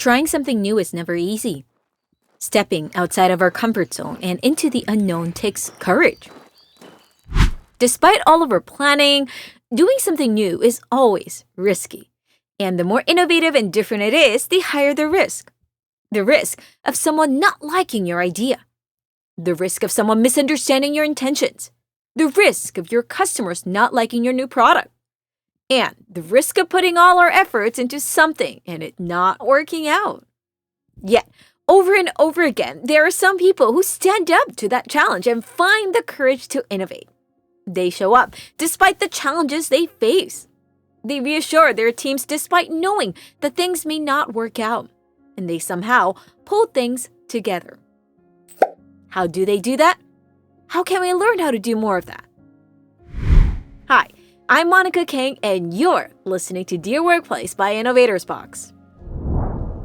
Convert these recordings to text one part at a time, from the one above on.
Trying something new is never easy. Stepping outside of our comfort zone and into the unknown takes courage. Despite all of our planning, doing something new is always risky. And the more innovative and different it is, the higher the risk. The risk of someone not liking your idea. The risk of someone misunderstanding your intentions. The risk of your customers not liking your new product. And the risk of putting all our efforts into something and it not working out. Yet, over and over again, there are some people who stand up to that challenge and find the courage to innovate. They show up despite the challenges they face. They reassure their teams despite knowing that things may not work out. And they somehow pull things together. How do they do that? How can we learn how to do more of that? Hi, I'm Monica King, and you're listening to Dear Workplace by Innovators Box.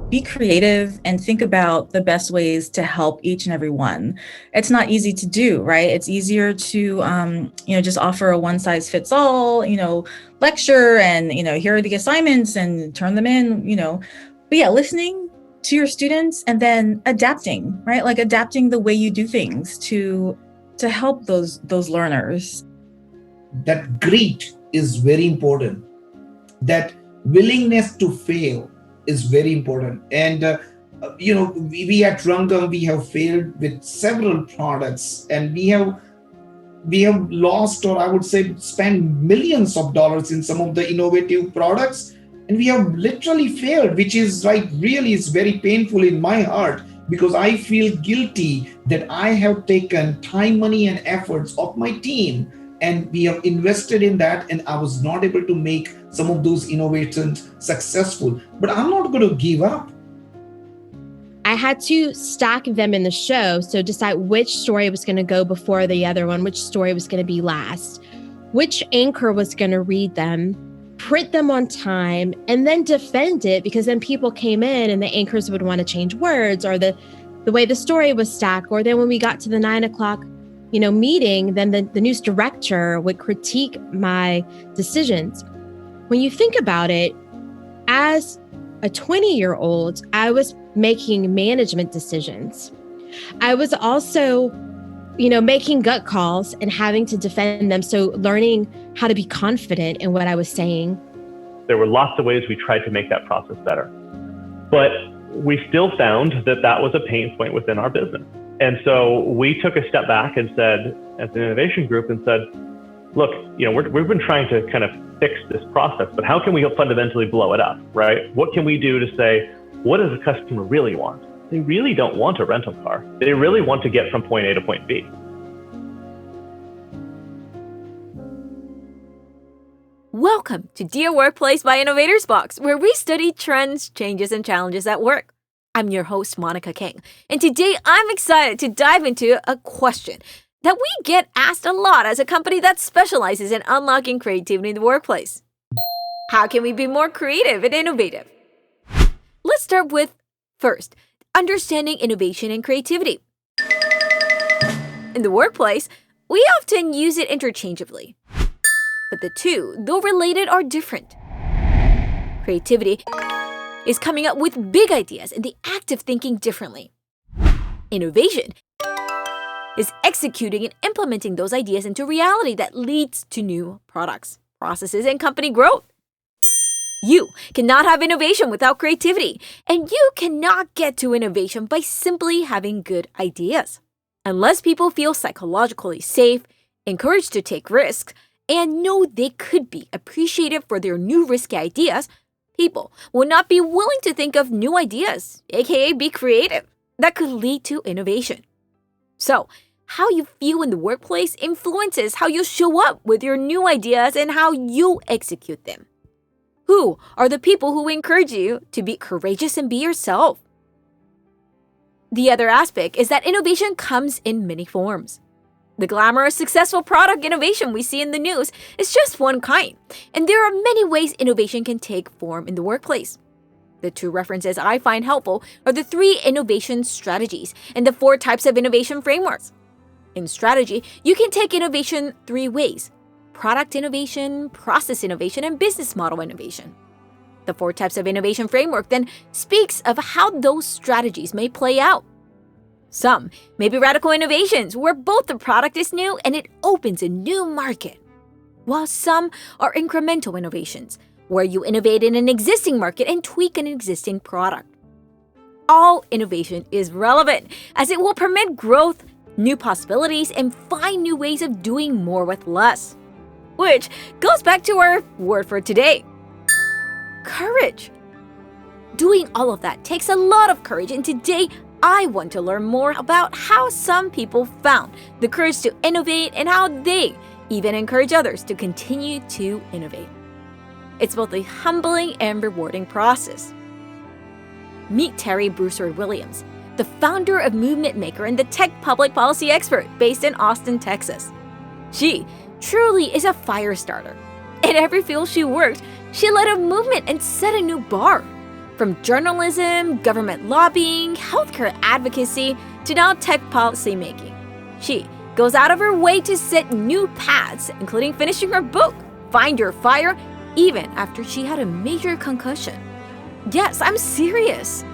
Be creative and think about the best ways to help each and every one. It's not easy to do, right? It's easier to, just offer a one-size-fits-all, lecture and, here are the assignments and turn them in, But yeah, listening to your students and then adapting, right? Like adapting the way you do things to help those learners. That grit is very important. That willingness to fail is very important. And, we at Rangam, we have failed with several products and we have lost, or I would say spent millions of dollars in some of the innovative products. And we have literally failed, which is really is very painful in my heart because I feel guilty that I have taken time, money, and efforts of my team and we have invested in that, and I was not able to make some of those innovations successful. But I'm not going to give up. I had to stack them in the show, so decide which story was going to go before the other one, which story was going to be last, which anchor was going to read them, print them on time, and then defend it, because then people came in and the anchors would want to change words or the way the story was stacked. Or then when we got to the 9:00 meeting, then the news director would critique my decisions. When you think about it, as a 20-year-old, I was making management decisions. I was also, making gut calls and having to defend them. So learning how to be confident in what I was saying. There were lots of ways we tried to make that process better. But we still found that was a pain point within our business. And so we took a step back and said, as an innovation group, look, we've been trying to kind of fix this process, but how can we fundamentally blow it up, right? What can we do to say, what does the customer really want? They really don't want a rental car. They really want to get from point A to point B. Welcome to Dear Workplace by Innovators Box, where we study trends, changes, and challenges at work. I'm your host, Monica King, and today I'm excited to dive into a question that we get asked a lot as a company that specializes in unlocking creativity in the workplace. How can we be more creative and innovative? Let's start with, first, understanding innovation and creativity. In the workplace, we often use it interchangeably, but the two, though related, are different. Creativity is coming up with big ideas and the act of thinking differently. Innovation is executing and implementing those ideas into reality that leads to new products, processes, and company growth. You cannot have innovation without creativity, and you cannot get to innovation by simply having good ideas. Unless people feel psychologically safe, encouraged to take risks, and know they could be appreciated for their new risky ideas, people will not be willing to think of new ideas, aka be creative, that could lead to innovation. So, how you feel in the workplace influences how you show up with your new ideas and how you execute them. Who are the people who encourage you to be courageous and be yourself? The other aspect is that innovation comes in many forms. The glamorous, successful product innovation we see in the news is just one kind, and there are many ways innovation can take form in the workplace. The two references I find helpful are the 3 innovation strategies and the 4 types of innovation frameworks. In strategy, you can take innovation 3 ways: product innovation, process innovation, and business model innovation. The 4 Types of Innovation framework then speaks of how those strategies may play out. Some may be radical innovations where both the product is new and it opens a new market, while some are incremental innovations where you innovate in an existing market and tweak an existing product. All innovation is relevant as it will permit growth, new possibilities, and find new ways of doing more with less. Which goes back to our word for today: courage. Doing all of that takes a lot of courage, and today I want to learn more about how some people found the courage to innovate and how they even encourage others to continue to innovate. It's both a humbling and rewarding process. Meet Terry Broussard-Williams, the founder of Movement Maker and the tech public policy expert based in Austin, Texas. She truly is a fire starter. In every field she worked, she led a movement and set a new bar. From journalism, government lobbying, healthcare advocacy, to now tech policy making. She goes out of her way to set new paths, including finishing her book, Find Your Fire, even after she had a major concussion. Yes, I'm serious.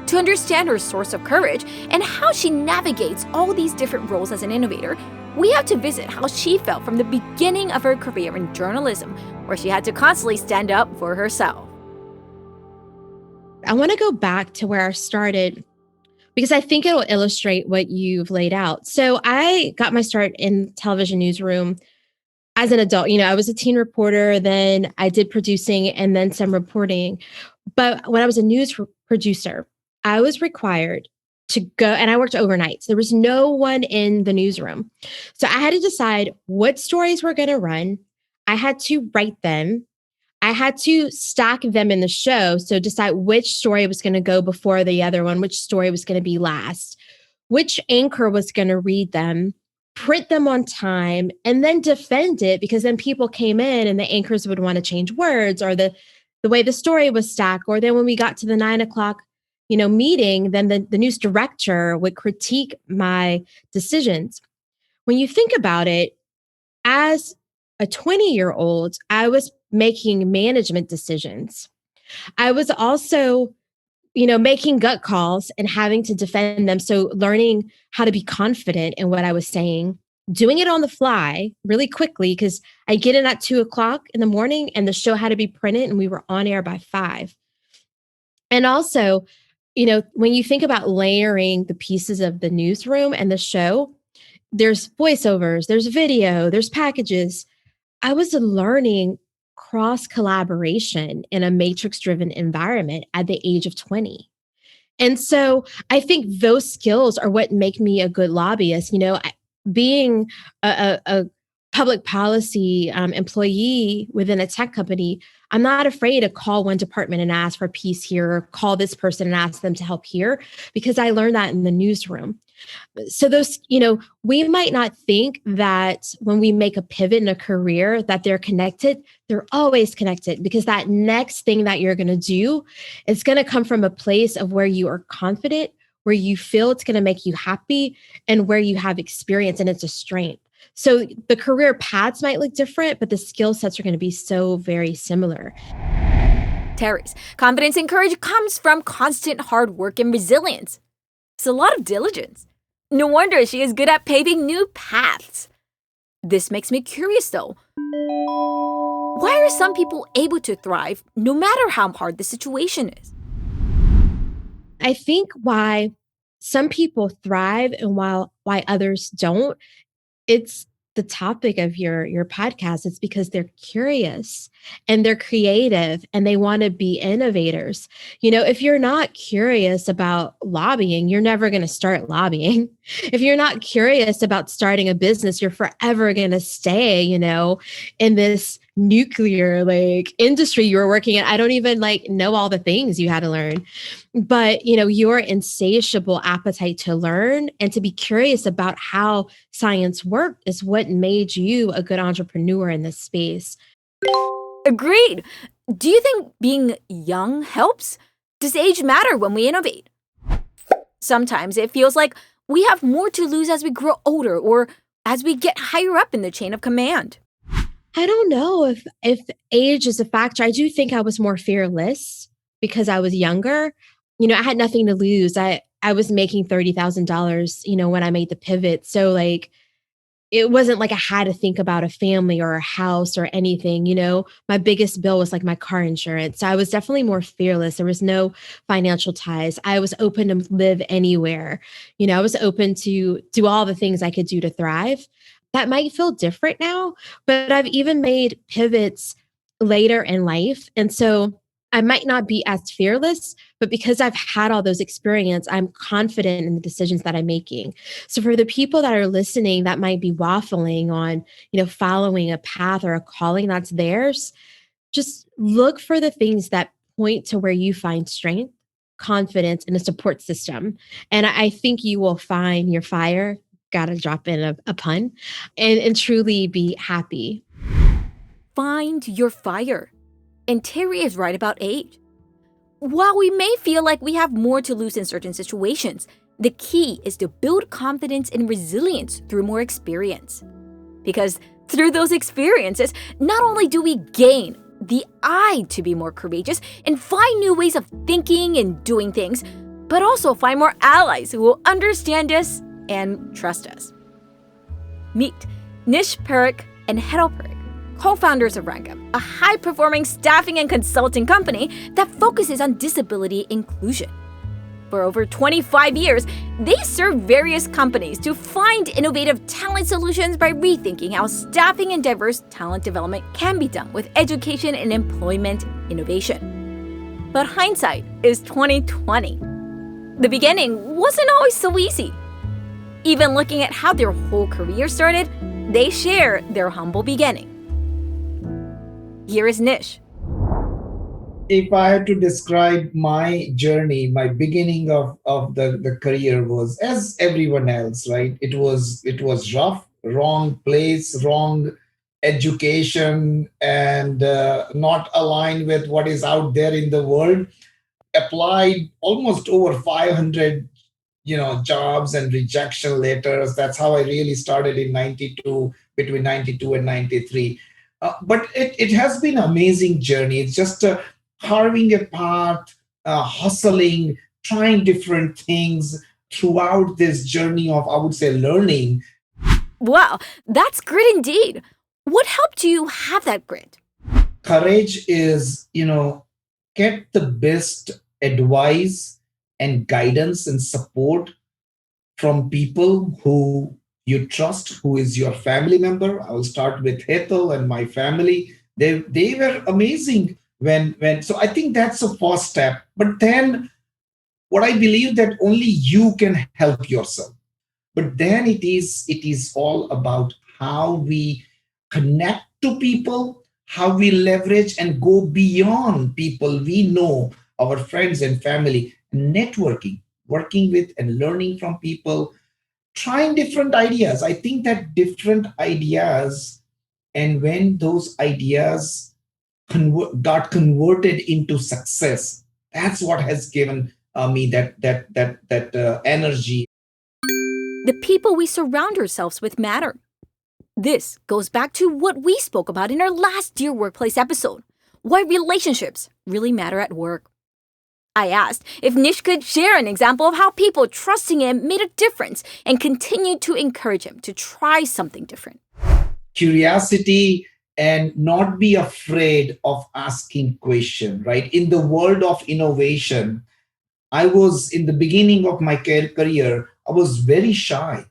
To understand her source of courage and how she navigates all these different roles as an innovator, we have to visit how she felt from the beginning of her career in journalism, where she had to constantly stand up for herself. I want to go back to where I started because I think it'll illustrate what you've laid out. So I got my start in television newsroom as an adult. I was a teen reporter, then I did producing and then some reporting. But when I was a news producer, I was required to go, and I worked overnight. So there was no one in the newsroom. So I had to decide what stories were going to run. I had to write them. I had to stack them in the show. So decide which story was going to go before the other one, which story was going to be last, which anchor was going to read them, print them on time, and then defend it, because then people came in and the anchors would want to change words or the way the story was stacked. Or then when we got to the 9 o'clock, meeting, then the news director would critique my decisions. When you think about it, as a 20-year-old, I was making management decisions. I was also, making gut calls and having to defend them. So learning how to be confident in what I was saying, doing it on the fly really quickly, because I get in at 2 o'clock in the morning and the show had to be printed and we were on air by 5. And also, when you think about layering the pieces of the newsroom and the show, there's voiceovers, there's video, there's packages. I was learning cross collaboration in a matrix-driven environment at the age of 20. And so I think those skills are what make me a good lobbyist. Being a public policy employee within a tech company, I'm not afraid to call one department and ask for a piece here, or call this person and ask them to help here, because I learned that in the newsroom. So those, we might not think that when we make a pivot in a career that they're connected. They're always connected, because that next thing that you're going to do is going to come from a place of where you are confident, where you feel it's going to make you happy, and where you have experience and it's a strength. So the career paths might look different, but the skill sets are going to be so very similar. Terry's confidence and courage comes from constant hard work and resilience. It's a lot of diligence. No wonder she is good at paving new paths. This makes me curious though. Why are some people able to thrive no matter how hard the situation is? I think why some people thrive and why others don't, it's the topic of your podcast. It's because they're curious and they're creative and they want to be innovators. If you're not curious about lobbying, you're never going to start lobbying. If you're not curious about starting a business, you're forever going to stay, in this nuclear industry you were working in. I don't even know all the things you had to learn, but your insatiable appetite to learn and to be curious about how science worked is what made you a good entrepreneur in this space. Agreed. Do you think being young helps? Does age matter when we innovate? Sometimes it feels like we have more to lose as we grow older or as we get higher up in the chain of command. I don't know if age is a factor. I do think I was more fearless because I was younger. I had nothing to lose. I was making $30,000, when I made the pivot. So like it wasn't like I had to think about a family or a house or anything. My biggest bill was like my car insurance. So I was definitely more fearless. There was no financial ties. I was open to live anywhere. I was open to do all the things I could do to thrive. That might feel different now, but I've even made pivots later in life. And so I might not be as fearless, but because I've had all those experience, I'm confident in the decisions that I'm making. So for the people that are listening that might be waffling on, following a path or a calling that's theirs, just look for the things that point to where you find strength, confidence, and a support system. And I think you will find your fire, gotta drop in a pun, and truly be happy. Find your fire. And Terry is right about age. While we may feel like we have more to lose in certain situations, the key is to build confidence and resilience through more experience. Because through those experiences, not only do we gain the eye to be more courageous and find new ways of thinking and doing things, but also find more allies who will understand us and trust us. Meet Nish Parikh and Hetal Parikh, co-founders of Rangam, a high-performing staffing and consulting company that focuses on disability inclusion. For over 25 years, they serve various companies to find innovative talent solutions by rethinking how staffing and diverse talent development can be done with education and employment innovation. But hindsight is 2020. The beginning wasn't always so easy. Even looking at how their whole career started, they share their humble beginning. Here is Nish. If I had to describe my journey, my beginning of the career was as everyone else, right? It was rough, wrong place, wrong education, and not aligned with what is out there in the world. Applied almost over 500 jobs and rejection letters. That's how I really started in 92, between 92 and 93. But it has been an amazing journey. It's just carving a path, hustling, trying different things throughout this journey of, I would say, learning. Wow, that's grit indeed. What helped you have that grit? Courage is, get the best advice and guidance and support from people who you trust, who is your family member. I will start with Hetal and my family. They were amazing when so I think that's the first step. But then what I believe that only you can help yourself. But then it is all about how we connect to people, how we leverage and go beyond people we know, our friends and family, networking, working with and learning from people, trying different ideas. I think that different ideas, and when those ideas got converted into success, that's what has given me that energy. The people we surround ourselves with matter. This goes back to what we spoke about in our last Dear Workplace episode, why relationships really matter at work. I asked if Nish could share an example of how people trusting him made a difference and continued to encourage him to try something different. Curiosity and not be afraid of asking question, right? In the world of innovation, I was in the beginning of my career, I was very shy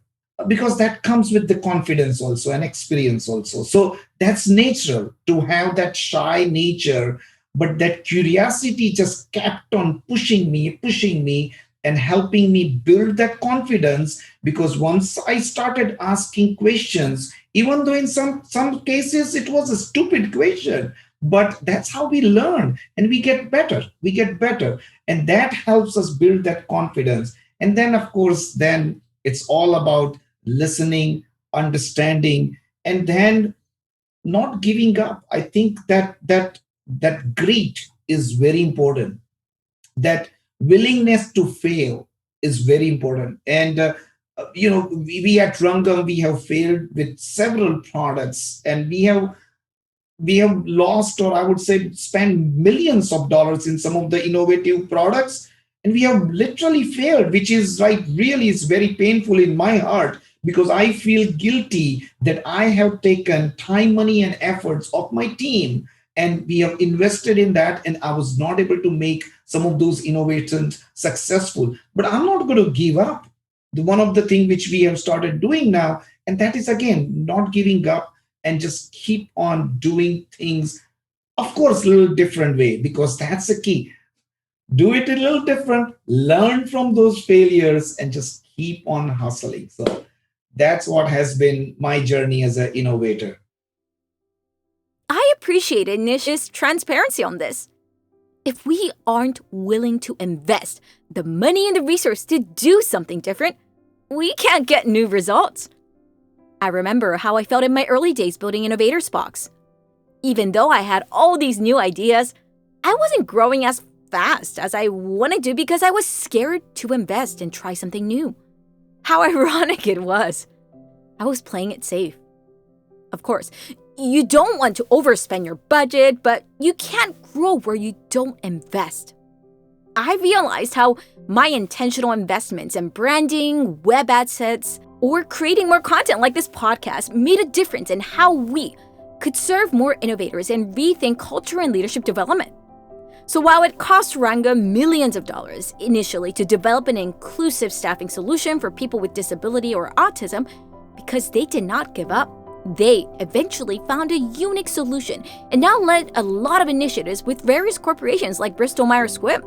because that comes with the confidence also and experience also. So that's natural to have that shy nature, but that curiosity just kept on pushing me and helping me build that confidence, because once I started asking questions, even though in some cases it was a stupid question, but that's how we learn and we get better, and that helps us build that confidence. And then of course then it's all about listening, understanding, and then not giving up. I think that grit is very important. That willingness to fail is very important. And we at Rangam, we have failed with several products, and we have we have lost, or I would say spent millions of dollars in some of the innovative products, and we have literally failed, which is like really is very painful in my heart, because I feel guilty that I have taken time, money, and efforts of my team, and we have invested in that, and I was not able to make some of those innovations successful. But I'm not going to give up. One of the things which we have started doing now, and that is again not giving up, and just keep on doing things, of course, a little different way, because that's the key. Do it a little different, learn from those failures, and just keep on hustling. So that's what has been my journey as an innovator. I appreciated Nish's transparency on this. If we aren't willing to invest the money and the resource to do something different, we can't get new results. I remember how I felt in my early days building Innovator's Box. Even though I had all these new ideas, I wasn't growing as fast as I wanted to because I was scared to invest and try something new. How ironic it was. I was playing it safe. Of course, you don't want to overspend your budget, but you can't grow where you don't invest. I realized how my intentional investments in branding, web assets, or creating more content like this podcast made a difference in how we could serve more innovators and rethink culture and leadership development. So while it cost Ranga millions of dollars initially to develop an inclusive staffing solution for people with disability or autism, because they did not give up, they eventually found a unique solution and now led a lot of initiatives with various corporations like Bristol-Myers Squibb.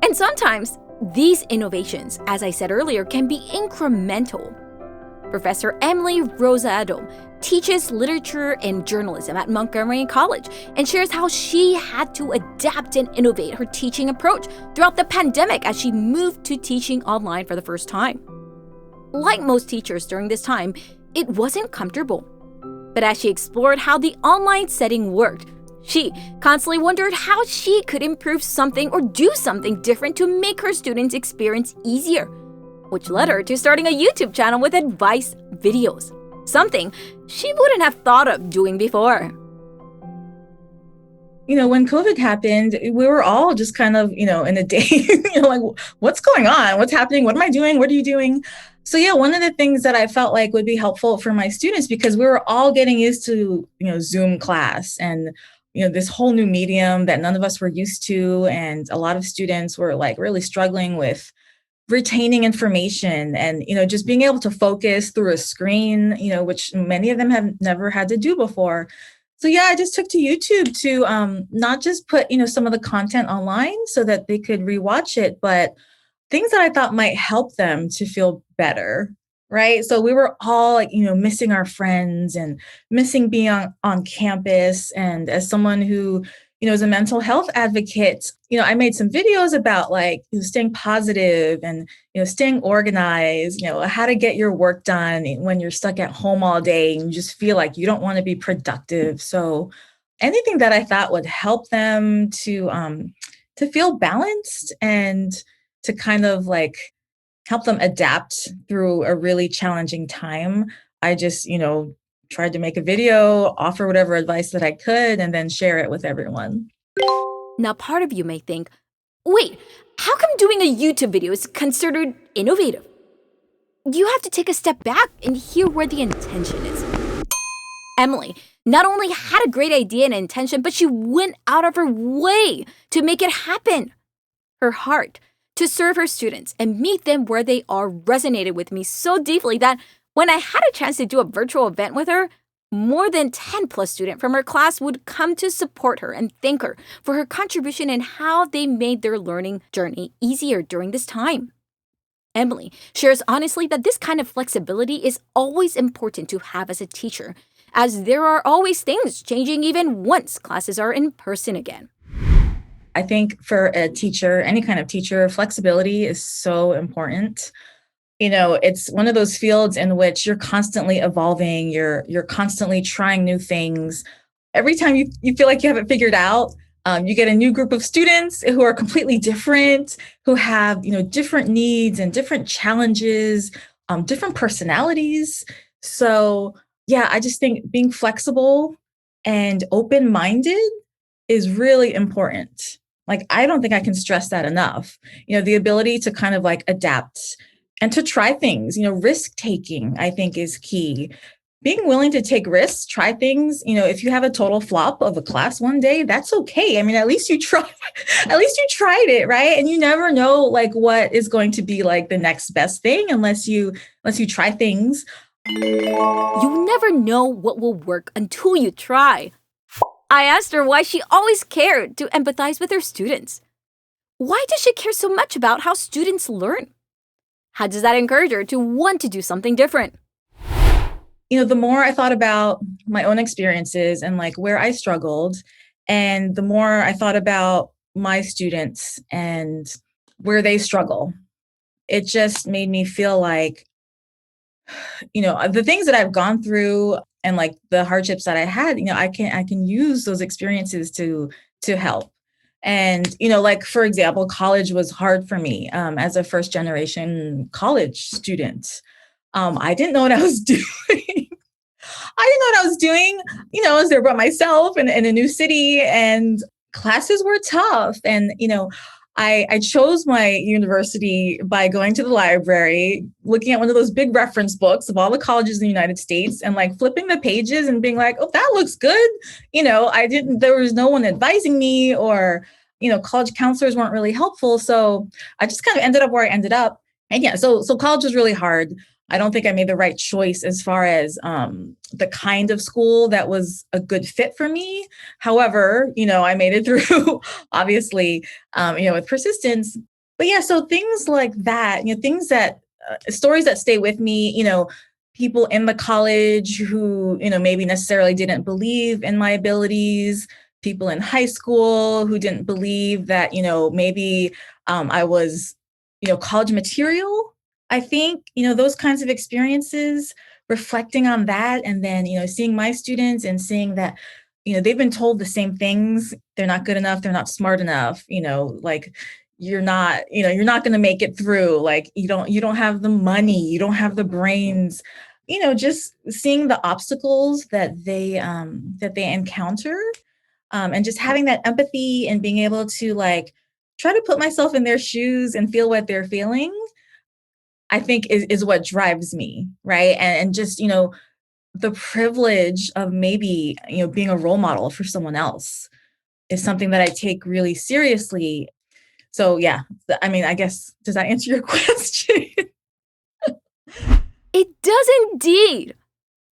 And sometimes these innovations, as I said earlier, can be incremental. Professor Emily Rosa Adom teaches literature and journalism at Montgomery College and shares how she had to adapt and innovate her teaching approach throughout the pandemic as she moved to teaching online for the first time. Like most teachers during this time, it wasn't comfortable. But as she explored how the online setting worked, she constantly wondered how she could improve something or do something different to make her students' experience easier, which led her to starting a YouTube channel with advice videos, something she wouldn't have thought of doing before. When COVID happened, we were all just kind of, in a day, like, what's going on? What's happening? What am I doing? What are you doing? So yeah, one of the things that I felt like would be helpful for my students, because we were all getting used to, Zoom class and, this whole new medium that none of us were used to. And a lot of students were like really struggling with retaining information and, just being able to focus through a screen, which many of them have never had to do before. So yeah, I just took to YouTube to not just put, some of the content online so that they could rewatch it, but things that I thought might help them to feel better, right? So we were all like, missing our friends and missing being on campus. And as someone who, is a mental health advocate, I made some videos about like staying positive and, staying organized, how to get your work done when you're stuck at home all day and you just feel like you don't want to be productive. So anything that I thought would help them to feel balanced and to kind of like help them adapt through a really challenging time, I just, tried to make a video, offer whatever advice that I could, and then share it with everyone. Now, part of you may think, wait, how come doing a YouTube video is considered innovative? You have to take a step back and hear where the intention is. Emily not only had a great idea and intention, but she went out of her way to make it happen. Her heart to serve her students and meet them where they are resonated with me so deeply that when I had a chance to do a virtual event with her, more than 10 plus students from her class would come to support her and thank her for her contribution and how they made their learning journey easier during this time. Emily shares honestly that this kind of flexibility is always important to have as a teacher, as there are always things changing even once classes are in person again. I think for a teacher, any kind of teacher, flexibility is so important. It's one of those fields in which you're constantly evolving, you're constantly trying new things. Every time you feel like you have it figured out, you get a new group of students who are completely different, who have, different needs and different challenges, different personalities. So yeah, I just think being flexible and open-minded is really important. Like, I don't think I can stress that enough. The ability to kind of like adapt and to try things, risk taking, I think is key. Being willing to take risks, try things, if you have a total flop of a class one day, that's okay. I mean, at least you tried, at least you tried it, right? And you never know like what is going to be like the next best thing unless you try things. You never know what will work until you try. I asked her why she always cared to empathize with her students. Why does she care so much about how students learn? How does that encourage her to want to do something different? The more I thought about my own experiences and like where I struggled, and the more I thought about my students and where they struggle, it just made me feel like, the things that I've gone through and like the hardships that I had, I can use those experiences to help. And, like, for example, college was hard for me as a first generation college student. I didn't know what I was doing. I didn't know what I was doing. I was there by myself in a new city, and classes were tough. And, I chose my university by going to the library, looking at one of those big reference books of all the colleges in the United States and like flipping the pages and being like, oh, that looks good. There was no one advising me, or, college counselors weren't really helpful. So I just kind of ended up where I ended up. And yeah, so college was really hard. I don't think I made the right choice as far as the kind of school that was a good fit for me. However, I made it through, obviously, with persistence. But yeah, so things like that, things that, stories that stay with me, people in the college who, maybe necessarily didn't believe in my abilities, people in high school who didn't believe that, maybe I was, college material. I think, those kinds of experiences, reflecting on that, and then, seeing my students and seeing that, they've been told the same things. They're not good enough. They're not smart enough. Like, you're not going to make it through. Like, you don't have the money. You don't have the brains. Just seeing the obstacles that they encounter, and just having that empathy and being able to like try to put myself in their shoes and feel what they're feeling, I think is what drives me, right? And just, the privilege of maybe, being a role model for someone else is something that I take really seriously. So yeah, I mean, I guess, does that answer your question? It does indeed.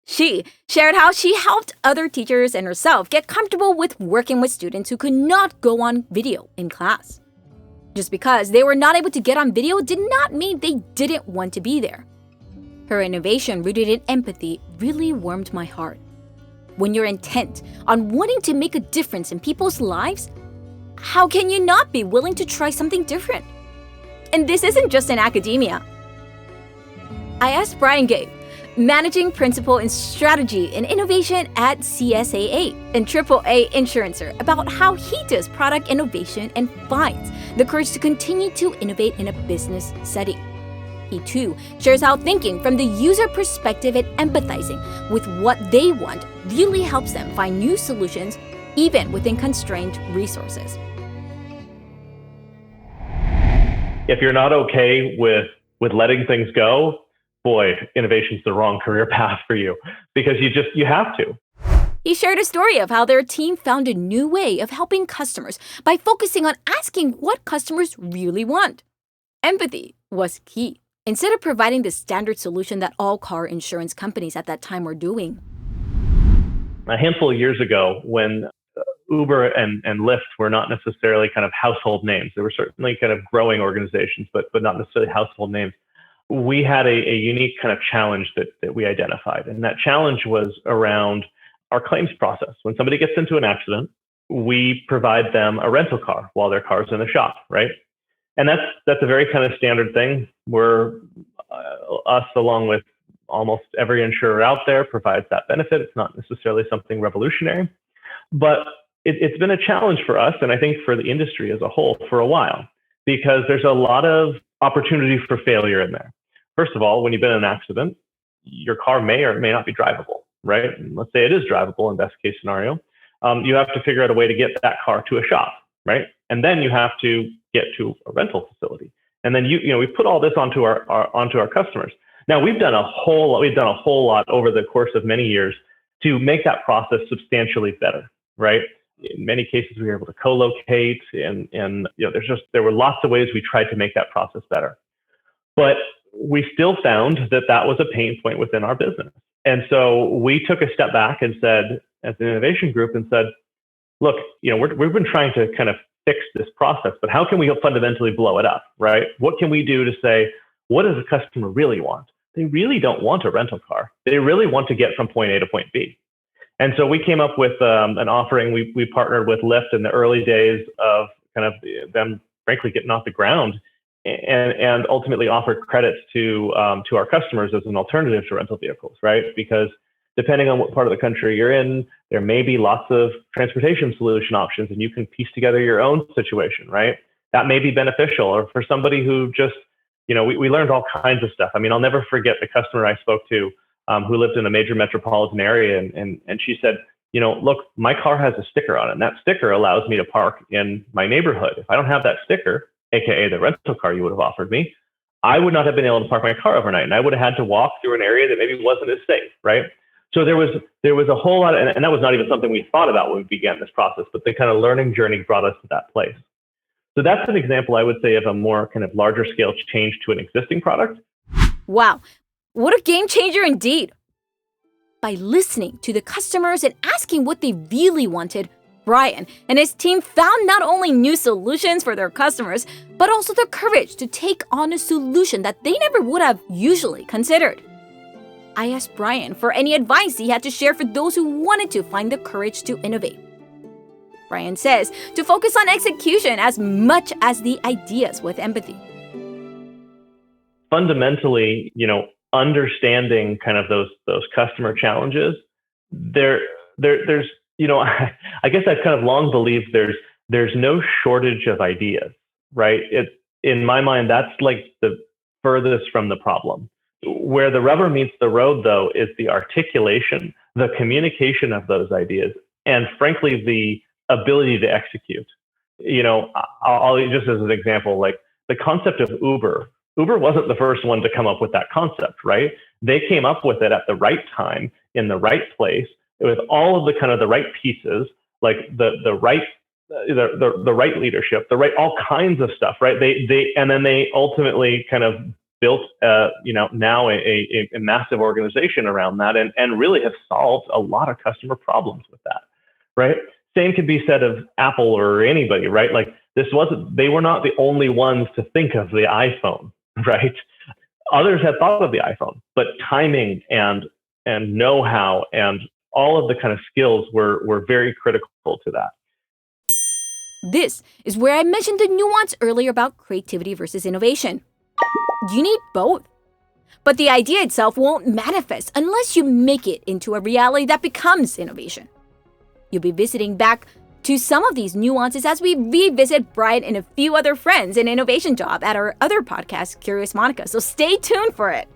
She shared how she helped other teachers and herself get comfortable with working with students who could not go on video in class. Just because they were not able to get on video did not mean they didn't want to be there. Her innovation rooted in empathy really warmed my heart. When you're intent on wanting to make a difference in people's lives, how can you not be willing to try something different? And this isn't just in academia. I asked Brian Gabe, Managing Principal in Strategy and Innovation at CSAA and AAA Insurancer, about how he does product innovation and finds the courage to continue to innovate in a business setting. He too shares how thinking from the user perspective and empathizing with what they want really helps them find new solutions, even within constrained resources. If you're not okay with letting things go, boy, innovation's the wrong career path for you, because you have to. He shared a story of how their team found a new way of helping customers by focusing on asking what customers really want. Empathy was key, instead of providing the standard solution that all car insurance companies at that time were doing. A handful of years ago, when Uber and Lyft were not necessarily kind of household names, they were certainly kind of growing organizations, but not necessarily household names. We had a unique kind of challenge that we identified. And that challenge was around our claims process. When somebody gets into an accident, we provide them a rental car while their car's in the shop, right? And that's a very kind of standard thing. We're us, along with almost every insurer out there, provides that benefit. It's not necessarily something revolutionary, but it's been a challenge for us, and I think for the industry as a whole, for a while, because there's a lot of opportunity for failure in there. First of all, when you've been in an accident, your car may or may not be drivable. right? And let's say it is drivable in best case scenario. You have to figure out a way to get that car to a shop, right? And then you have to get to a rental facility. And then we put all this onto our customers. Now we've done a whole lot over the course of many years to make that process substantially better, right? In many cases, we were able to co-locate, and there were lots of ways we tried to make that process better. But we still found that was a pain point within our business. And so we took a step back and said, as an innovation group, look, we've been trying to kind of fix this process, but how can we fundamentally blow it up, right? What can we do to say, what does the customer really want? They really don't want a rental car. They really want to get from point A to point B. And so we came up with an offering. We partnered with Lyft in the early days of kind of them, frankly, getting off the ground, and ultimately offered credits to our customers as an alternative to rental vehicles, right? Because depending on what part of the country you're in, there may be lots of transportation solution options, and you can piece together your own situation, right? That may be beneficial. Or for somebody who just, we learned all kinds of stuff. I mean, I'll never forget the customer I spoke to who lived in a major metropolitan area. And she said, look, my car has a sticker on it, and that sticker allows me to park in my neighborhood. If I don't have that sticker, AKA the rental car you would have offered me, I would not have been able to park my car overnight, and I would have had to walk through an area that maybe wasn't as safe, right? So there was a whole lot, and that was not even something we thought about when we began this process, but the kind of learning journey brought us to that place. So that's an example, I would say, of a more kind of larger scale change to an existing product. Wow, what a game changer indeed. By listening to the customers and asking what they really wanted, Brian and his team found not only new solutions for their customers, but also the courage to take on a solution that they never would have usually considered. I asked Brian for any advice he had to share for those who wanted to find the courage to innovate. Brian says to focus on execution as much as the ideas with empathy. Fundamentally, understanding kind of those customer challenges, there's I guess I've kind of long believed there's no shortage of ideas, right? In my mind, that's like the furthest from the problem. Where the rubber meets the road, though, is the articulation, the communication of those ideas, and frankly, the ability to execute. I'll just as an example, like the concept of Uber. Uber wasn't the first one to come up with that concept, right? They came up with it at the right time, in the right place, with all of the kind of the right pieces, like the right leadership, all kinds of stuff, right? And then they ultimately kind of built, now a massive organization around that, and really have solved a lot of customer problems with that, right? Same could be said of Apple or anybody, right? Like they were not the only ones to think of the iPhone, right? Others had thought of the iPhone, but timing and know-how and all of the kind of skills were very critical to that. This is where I mentioned the nuance earlier about creativity versus innovation. You need both. But the idea itself won't manifest unless you make it into a reality that becomes innovation. You'll be visiting back to some of these nuances as we revisit Brian and a few other friends in Innovation Job at our other podcast, Curious Monica, so stay tuned for it.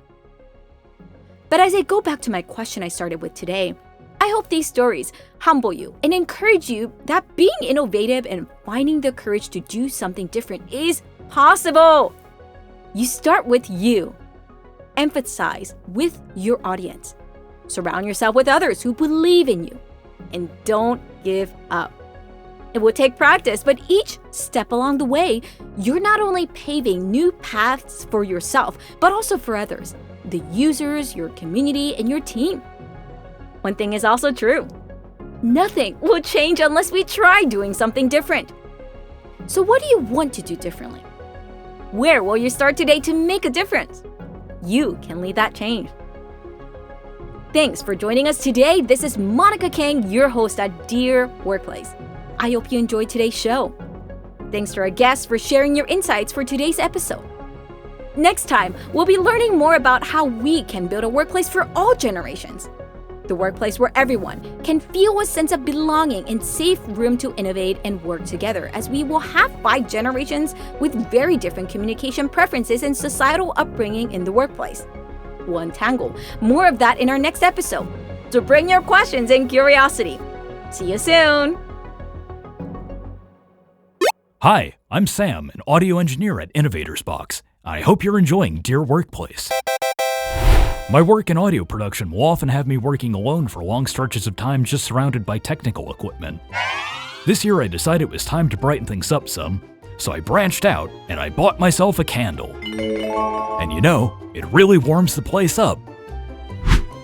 But as I go back to my question I started with today, I hope these stories humble you and encourage you that being innovative and finding the courage to do something different is possible. You start with you. Emphasize with your audience. Surround yourself with others who believe in you. And don't give up. It will take practice, but each step along the way, you're not only paving new paths for yourself, but also for others, the users, your community, and your team. One thing is also true. Nothing will change unless we try doing something different. So what do you want to do differently? Where will you start today to make a difference? You can lead that change. Thanks for joining us today. This is Monica Kang, your host at Dear Workplace. I hope you enjoyed today's show. Thanks to our guests for sharing your insights for today's episode. Next time, we'll be learning more about how we can build a workplace for all generations. The workplace where everyone can feel a sense of belonging and safe room to innovate and work together, as we will have 5 generations with very different communication preferences and societal upbringing in the workplace. We'll untangle more of that in our next episode. So bring your questions and curiosity. See you soon! Hi, I'm Sam, an audio engineer at Innovator's Box. I hope you're enjoying Dear Workplace. My work in audio production will often have me working alone for long stretches of time just surrounded by technical equipment. This year I decided it was time to brighten things up some, so I branched out and I bought myself a candle. And you know, it really warms the place up.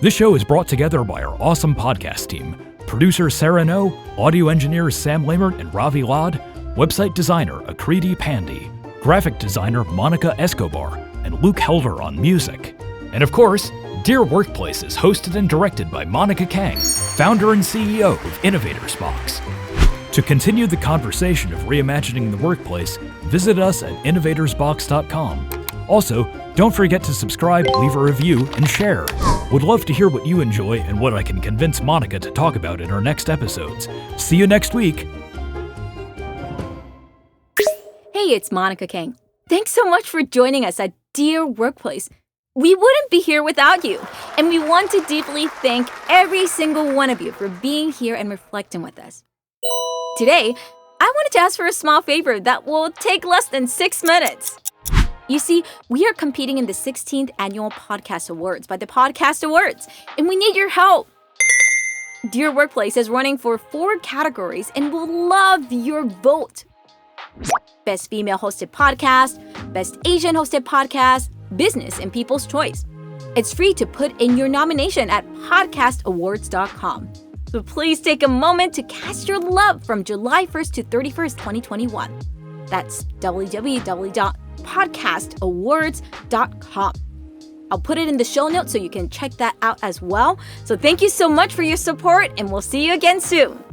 This show is brought together by our awesome podcast team, producer Sarah No, audio engineers Sam Lamert and Ravi Lad, website designer Akriti Pandey, graphic designer Monica Escobar, and Luke Helder on music. And of course, Dear Workplace is hosted and directed by Monica Kang, founder and CEO of Innovator's Box. To continue the conversation of reimagining the workplace, visit us at innovatorsbox.com. Also, don't forget to subscribe, leave a review, and share. Would love to hear what you enjoy and what I can convince Monica to talk about in our next episodes. See you next week. Hey, it's Monica Kang. Thanks so much for joining us at Dear Workplace. We wouldn't be here without you, and we want to deeply thank every single one of you for being here and reflecting with us. Today, I wanted to ask for a small favor that will take less than 6 minutes. You see, we are competing in the 16th Annual Podcast Awards by the Podcast Awards, and we need your help. Dear Workplace is running for 4 categories and we'll love your vote. Best Female Hosted Podcast, Best Asian Hosted Podcast, Business and People's Choice. It's free to put in your nomination at podcastawards.com. So please take a moment to cast your love from July 1st to 31st, 2021. That's www.podcastawards.com. I'll put it in the show notes so you can check that out as well. So thank you so much for your support, and we'll see you again soon.